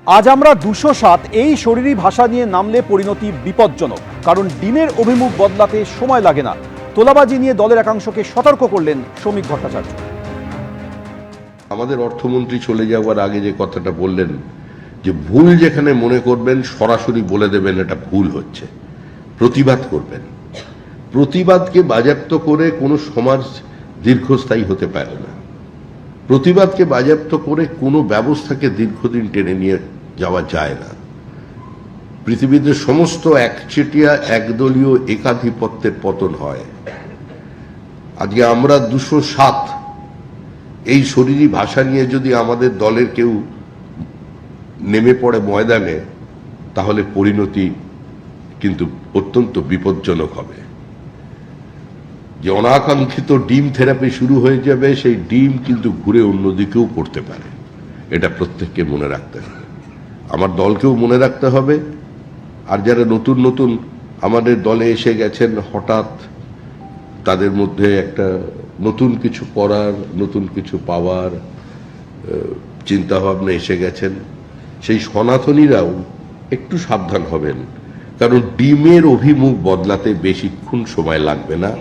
আজ আমরা 207 এই শরীরী ভাষা নিয়ে নামলে পরিণতি বিপজ্জনক, কারণ ডিমের অভিমুখ বদলাতে সময় লাগে না। তোলাবাজি নিয়ে দলের একাংশকে সতর্ক করলেন শ্রমিক ভট্টাচার্য। আমাদের অর্থমন্ত্রী চলে যাওয়ার আগে যে কথাটা বললেন যে ভুল যেখানে মনে করবেন সরাসরি বলে দেবেন এটা ভুল হচ্ছে, প্রতিবাদ করবেন। প্রতিবাদকে বাজেয়াপ্ত করে কোনো সমাজ দীর্ঘস্থায়ী হতে পারে না। প্রতিবাদকে বাজেয়াপ্ত করে কোনো ব্যবস্থাকে দীর্ঘদিন টেনে নিয়ে যাওয়া যায় না। পৃথিবীতে সমস্ত একচেটিয়া একদলীয় একাধিপত্যের পতন হয়। আজকে আমরা 207 এই শরীরী ভাষা নিয়ে যদি আমাদের দলের কেউ নেমে পড়ে ময়দানে, তাহলে পরিণতি কিন্তু অত্যন্ত বিপজ্জনক হবে। যে অনাকাঙ্ক্ষিত ডিম থেরাপি শুরু হয়ে যাবে, সেই ডিম কিন্তু ঘুরে অন্যদিকেও পড়তে পারে। এটা প্রত্যেককে মনে রাখতে হবে, আমার দলকেও মনে রাখতে হবে। আর যারা নতুন নতুন আমাদের দলে এসে গেছেন, হঠাৎ তাদের মধ্যে একটা নতুন কিছু করার, নতুন কিছু পাওয়ার চিন্তাভাবনা এসে গেছেন, সেই সনাতনীরাও একটু সাবধান হবেন, কারণ ডিমের অভিমুখ বদলাতে বেশিক্ষণ সময় লাগবে না।